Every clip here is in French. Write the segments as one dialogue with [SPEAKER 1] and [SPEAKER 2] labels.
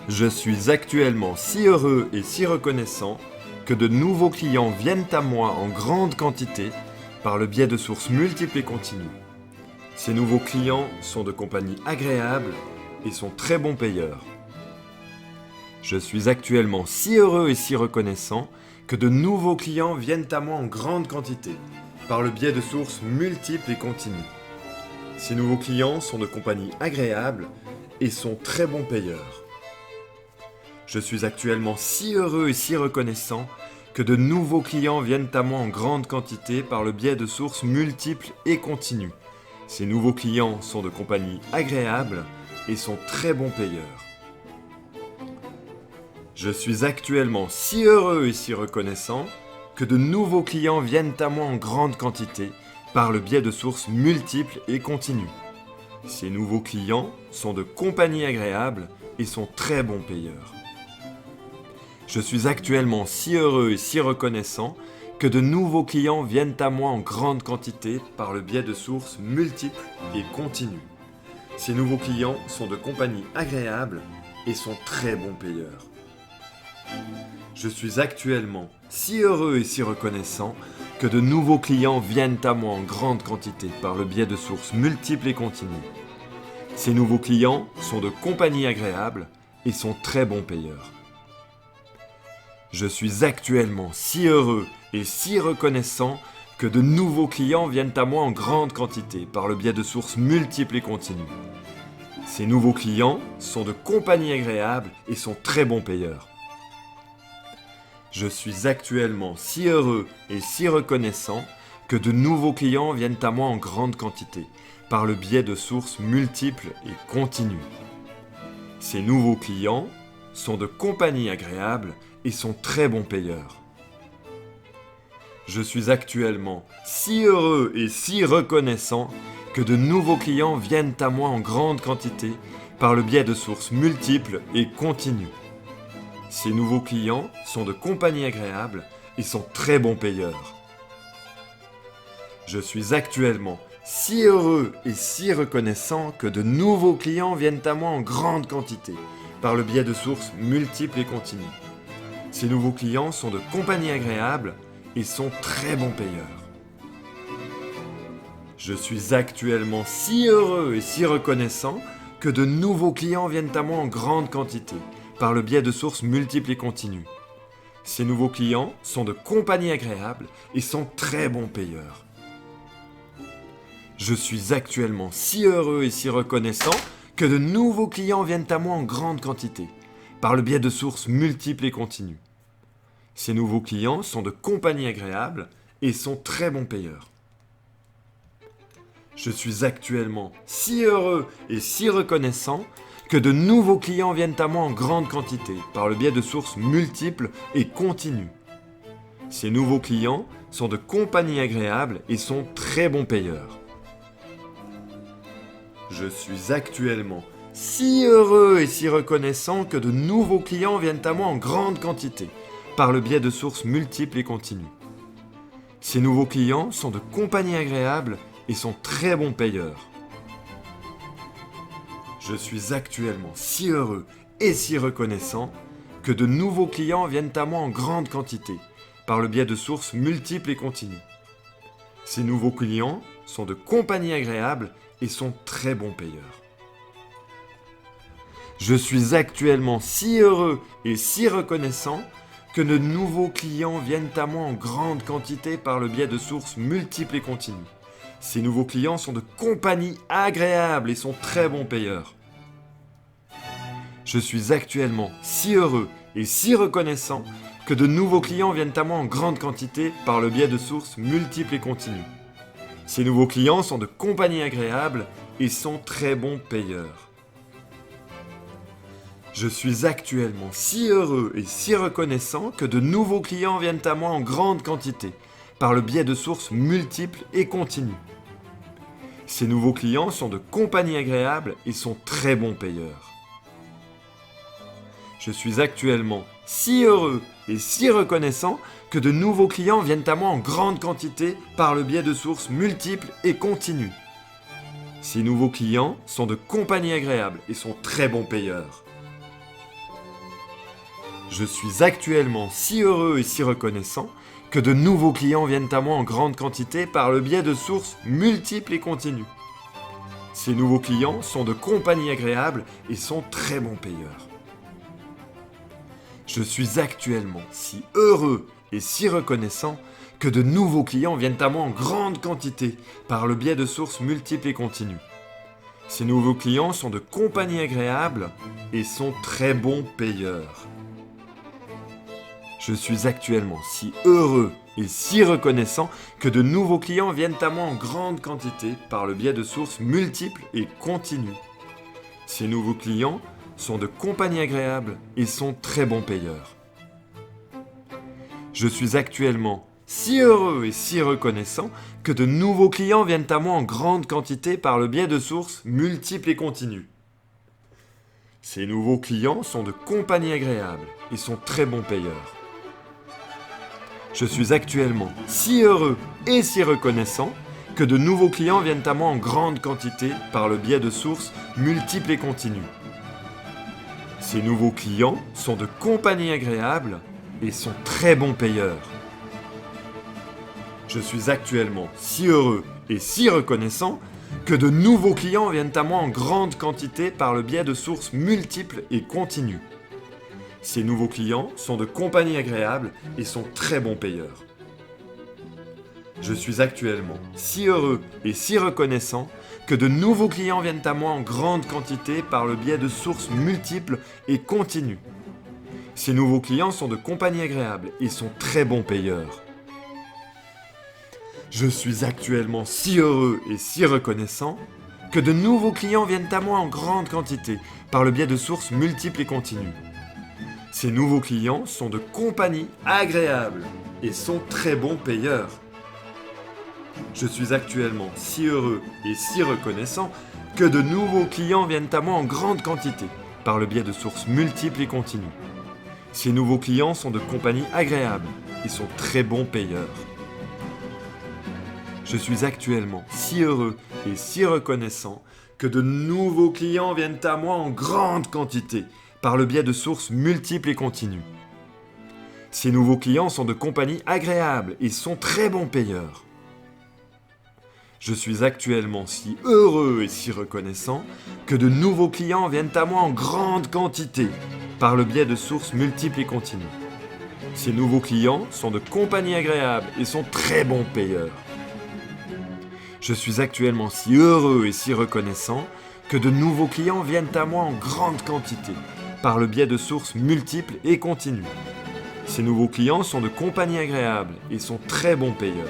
[SPEAKER 1] Je suis actuellement si heureux et si reconnaissant que de nouveaux clients viennent à moi en grande quantité par le biais de sources multiples et continues. Ces nouveaux clients sont de compagnie agréable et sont très bons payeurs. Je suis actuellement si heureux et si reconnaissant que de nouveaux clients viennent à moi en grande quantité par le biais de sources multiples et continues. Ces nouveaux clients sont de compagnie agréable et sont très bons payeurs. Je suis actuellement si heureux et si reconnaissant que de nouveaux clients viennent à moi en grande quantité par le biais de sources multiples et continues. Ces nouveaux clients sont de compagnie agréable et sont très bons payeurs. Je suis actuellement si heureux et si reconnaissant que de nouveaux clients viennent à moi en grande quantité par le biais de sources multiples et continues. Ces nouveaux clients sont de compagnie agréable et sont très bons payeurs. Je suis actuellement si heureux et si reconnaissant que de nouveaux clients viennent à moi en grande quantité par le biais de sources multiples et continues. Ces nouveaux clients sont de compagnie agréable et sont très bons payeurs. Je suis actuellement si heureux et si reconnaissant que de nouveaux clients viennent à moi en grande quantité par le biais de sources multiples et continues. Ces nouveaux clients sont de compagnie agréable et sont très bons payeurs. Je suis actuellement si heureux et si reconnaissant que de nouveaux clients viennent à moi en grande quantité par le biais de sources multiples et continues. Ces nouveaux clients sont de compagnie agréable et sont très bons payeurs. Je suis actuellement si heureux et si reconnaissant que de nouveaux clients viennent à moi en grande quantité par le biais de sources multiples et continues. Ces nouveaux clients sont de compagnie agréable et sont très bons payeurs. Je suis actuellement si heureux et si reconnaissant que de nouveaux clients viennent à moi en grande quantité par le biais de sources multiples et continues. Ces nouveaux clients sont de compagnie agréable et sont très bons payeurs. Je suis actuellement si heureux et si reconnaissant que de nouveaux clients viennent à moi en grande quantité par le biais de sources multiples et continues. Ces nouveaux clients sont de compagnie agréable et sont très bons payeurs. Je suis actuellement si heureux et si reconnaissant que de nouveaux clients viennent à moi en grande quantité par le biais de sources multiples et continues. Ces nouveaux clients sont de compagnie agréable et sont très bons payeurs. Je suis actuellement si heureux et si reconnaissant que de nouveaux clients viennent à moi en grande quantité par le biais de sources multiples et continues. Ces nouveaux clients sont de compagnie agréable et sont très bons payeurs. Je suis actuellement si heureux et si reconnaissant que de nouveaux clients viennent à moi en grande quantité par le biais de sources multiples et continues. Ces nouveaux clients sont de compagnie agréable et sont très bons payeurs. Je suis actuellement si heureux et si reconnaissant que de nouveaux clients viennent à moi en grande quantité par le biais de sources multiples et continues. Ces nouveaux clients sont de compagnie agréable et sont très bons payeurs. Je suis actuellement si heureux et si reconnaissant que de nouveaux clients viennent à moi en grande quantité par le biais de sources multiples et continues. Ces nouveaux clients sont de compagnie agréable et sont très bons payeurs. Je suis actuellement si heureux et si reconnaissant que de nouveaux clients viennent à moi en grande quantité par le biais de sources multiples et continues. Ces nouveaux clients sont de compagnie agréable et sont très bons payeurs. Je suis actuellement si heureux et si reconnaissant que de nouveaux clients viennent à moi en grande quantité par le biais de sources multiples et continues. Ces nouveaux clients sont de compagnie agréable et sont très bons payeurs. Je suis actuellement si heureux et si reconnaissant que de nouveaux clients viennent à moi en grande quantité par le biais de sources multiples et continues. Ces nouveaux clients sont de compagnie agréable et sont très bons payeurs. Je suis actuellement si heureux et si reconnaissant que de nouveaux clients viennent à moi en grande quantité par le biais de sources multiples et continues. Ces nouveaux clients sont de compagnie agréable et sont très bons payeurs. Je suis actuellement si heureux et si reconnaissant que de nouveaux clients viennent à moi en grande quantité par le biais de sources multiples et continues. Ces nouveaux clients sont de compagnie agréable et sont très bons payeurs. Je suis actuellement si heureux et si reconnaissant que de nouveaux clients viennent à moi en grande quantité par le biais de sources multiples et continues. Ces nouveaux clients sont de compagnie agréable et sont très bons payeurs. Je suis actuellement si heureux et si reconnaissant que de nouveaux clients viennent à moi en grande quantité par le biais de sources multiples et continues. Ces nouveaux clients sont de compagnie agréable et sont très bons payeurs. Je suis actuellement si heureux et si reconnaissant que de nouveaux clients viennent à moi en grande quantité par le biais de sources multiples et continues. Ces nouveaux clients sont de compagnie agréable et sont très bons payeurs. Je suis actuellement si heureux et si reconnaissant que de nouveaux clients viennent à moi en grande quantité par le biais de sources multiples et continues. Ces nouveaux clients sont de compagnie agréable et sont très bons payeurs. Je suis actuellement si heureux et si reconnaissant que de nouveaux clients viennent à moi en grande quantité par le biais de sources multiples et continues. Ces nouveaux clients sont de compagnie agréable et sont très bons payeurs. Je suis actuellement si heureux et si reconnaissant que de nouveaux clients viennent à moi en grande quantité par le biais de sources multiples et continues. Ces nouveaux clients sont de compagnie agréable et sont très bons payeurs. Je suis actuellement si heureux et si reconnaissant que de nouveaux clients viennent à moi en grande quantité par le biais de sources multiples et continues. Ces nouveaux clients sont de compagnie agréable et sont très bons payeurs. Je suis actuellement si heureux et si reconnaissant que de nouveaux clients viennent à moi en grande quantité par le biais de sources multiples et continues. Ces nouveaux clients sont de compagnie agréable et sont très bons payeurs. Je suis actuellement si heureux et si reconnaissant que de nouveaux clients viennent à moi en grande quantité par le biais de sources multiples et continues. Ces nouveaux clients sont de compagnie agréable et sont très bons payeurs. Je suis actuellement si heureux et si reconnaissant que de nouveaux clients viennent à moi en grande quantité par le biais de sources multiples et continues. Ces nouveaux clients sont de compagnie agréable et sont très bons payeurs. Je suis actuellement si heureux et si reconnaissant que de nouveaux clients viennent à moi en grande quantité par le biais de sources multiples et continues. Ces nouveaux clients sont de compagnie agréable et sont très bons payeurs.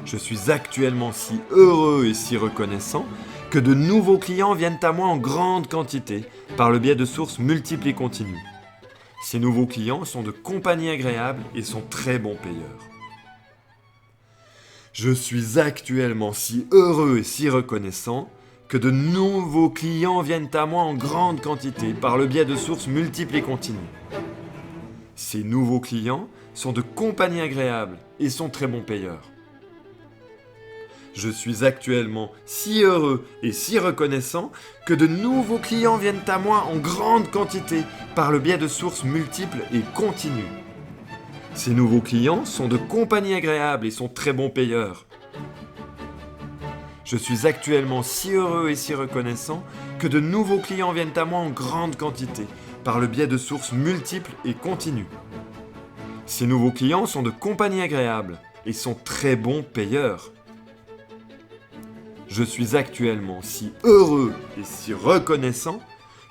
[SPEAKER 1] Je suis actuellement si heureux et si reconnaissant que de nouveaux clients viennent à moi en grande quantité par le biais de sources multiples et continues. Ces nouveaux clients sont de compagnie agréable et sont très bons payeurs. Je suis actuellement si heureux et si reconnaissant que de nouveaux clients viennent à moi en grande quantité par le biais de sources multiples et continues. Ces nouveaux clients sont de compagnie agréable et sont très bons payeurs. Je suis actuellement si heureux et si reconnaissant que de nouveaux clients viennent à moi en grande quantité par le biais de sources multiples et continues. Ces nouveaux clients sont de compagnie agréable et sont très bons payeurs. Je suis actuellement si heureux et si reconnaissant que de nouveaux clients viennent à moi en grande quantité par le biais de sources multiples et continues. Ces nouveaux clients sont de compagnie agréable et sont très bons payeurs. Je suis actuellement si heureux et si reconnaissant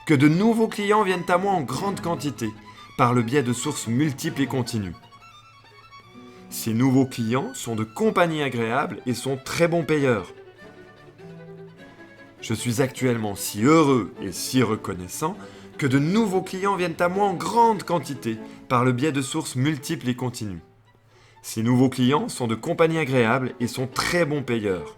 [SPEAKER 1] que de nouveaux clients viennent à moi en grande quantité par le biais de sources multiples et continues. Ces nouveaux clients sont de compagnie agréable et sont très bons payeurs. Je suis actuellement si heureux et si reconnaissant que de nouveaux clients viennent à moi en grande quantité par le biais de sources multiples et continues. Ces nouveaux clients sont de compagnie agréable et sont très bons payeurs.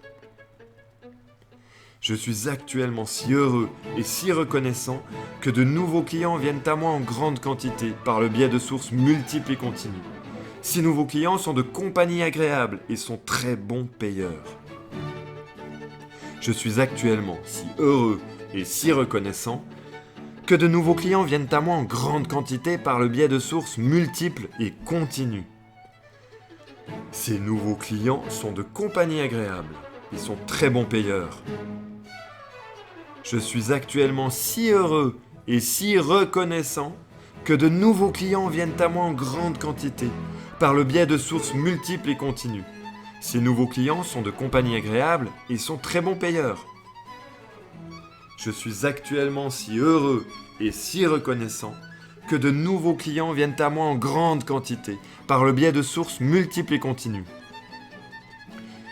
[SPEAKER 1] Je suis actuellement si heureux et si reconnaissant que de nouveaux clients viennent à moi en grande quantité par le biais de sources multiples et continues. Ces nouveaux clients sont de compagnie agréable et sont très bons payeurs. Je suis actuellement si heureux et si reconnaissant que de nouveaux clients viennent à moi en grande quantité par le biais de sources multiples et continues. Ces nouveaux clients sont de compagnie agréable. Ils sont très bons payeurs. Je suis actuellement si heureux et si reconnaissant que de nouveaux clients viennent à moi en grande quantité par le biais de sources multiples et continues. Ces nouveaux clients sont de compagnie agréable et sont très bons payeurs. Je suis actuellement si heureux et si reconnaissant que de nouveaux clients viennent à moi en grande quantité par le biais de sources multiples et continues.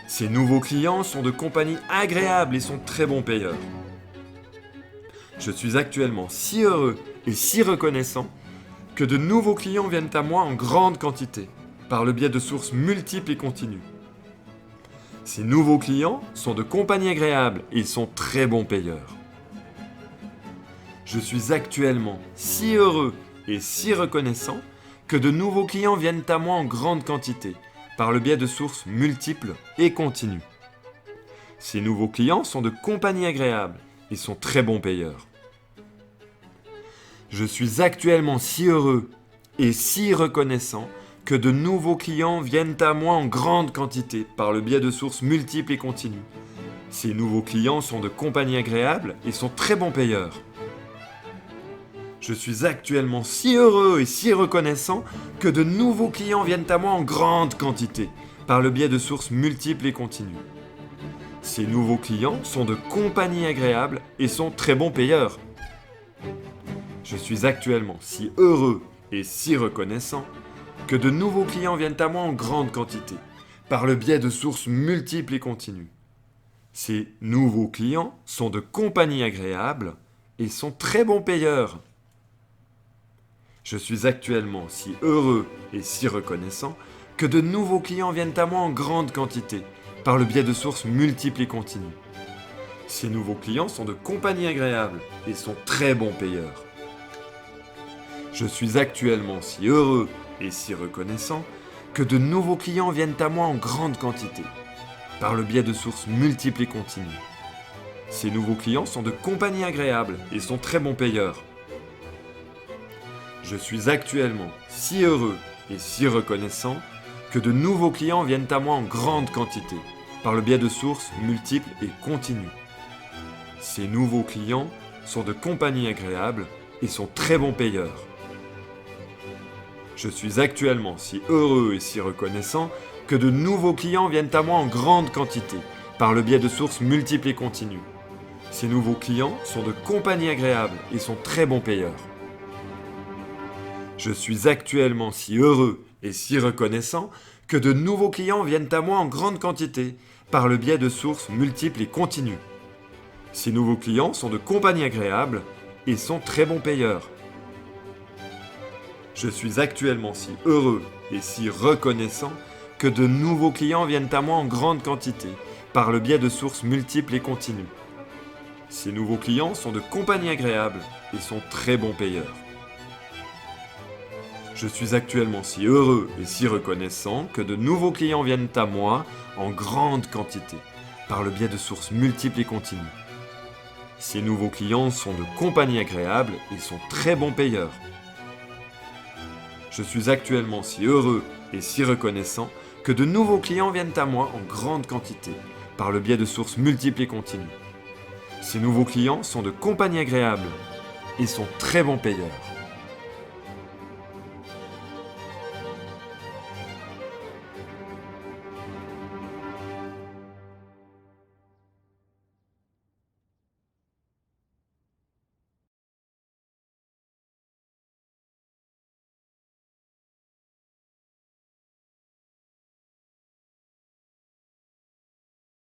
[SPEAKER 1] Ces nouveaux clients sont de compagnie agréable et sont très bons payeurs. Je suis actuellement si heureux et si reconnaissant que de nouveaux clients viennent à moi en grande quantité par le biais de sources multiples et continues. Ces nouveaux clients sont de compagnie agréable et ils sont très bons payeurs. Je suis actuellement si heureux et si reconnaissant que de nouveaux clients viennent à moi en grande quantité par le biais de sources multiples et continues. Ces nouveaux clients sont de compagnie agréable et sont très bons payeurs. Je suis actuellement si heureux et si reconnaissant que de nouveaux clients viennent à moi en grande quantité par le biais de sources multiples et continues. Ces nouveaux clients sont de compagnie agréable et sont très bons payeurs. Je suis actuellement si heureux et si reconnaissant que de nouveaux clients viennent à moi en grande quantité par le biais de sources multiples et continues. Ces nouveaux clients sont de compagnie agréable et sont très bons payeurs. Je suis actuellement si heureux et si reconnaissant que de nouveaux clients viennent à moi en grande quantité par le biais de sources multiples et continues. Ces nouveaux clients sont de compagnie agréable et sont très bons payeurs. Je suis actuellement si heureux et si reconnaissant que de nouveaux clients viennent à moi en grande quantité par le biais de sources multiples et continues. Ces nouveaux clients sont de compagnie agréable et sont très bons payeurs. Je suis actuellement si heureux et si reconnaissant que de nouveaux clients viennent à moi en grande quantité par le biais de sources multiples et continues. Ces nouveaux clients sont de compagnie agréable et sont très bons payeurs. Je suis actuellement si heureux et si reconnaissant que de nouveaux clients viennent à moi en grande quantité par le biais de sources multiples et continues. Ces nouveaux clients sont de compagnie agréable et sont très bons payeurs. Je suis actuellement si heureux et si reconnaissant que de nouveaux clients viennent à moi en grande quantité par le biais de sources multiples et continues. Ces nouveaux clients sont de compagnie agréable et sont très bons payeurs. Je suis actuellement si heureux et si reconnaissant que de nouveaux clients viennent à moi en grande quantité par le biais de sources multiples et continues. Ces nouveaux clients sont de compagnie agréable et sont très bons payeurs. Je suis actuellement si heureux et si reconnaissant que de nouveaux clients viennent à moi en grande quantité par le biais de sources multiples et continues. Ces nouveaux clients sont de compagnie agréable et sont très bons payeurs. Je suis actuellement si heureux et si reconnaissant que de nouveaux clients viennent à moi en grande quantité par le biais de sources multiples et continues. Ces nouveaux clients sont de compagnie agréable et sont très bons payeurs. Je suis actuellement si heureux et si reconnaissant que de nouveaux clients viennent à moi en grande quantité par le biais de sources multiples et continues. Ces nouveaux clients sont de compagnie agréable et sont très bons payeurs.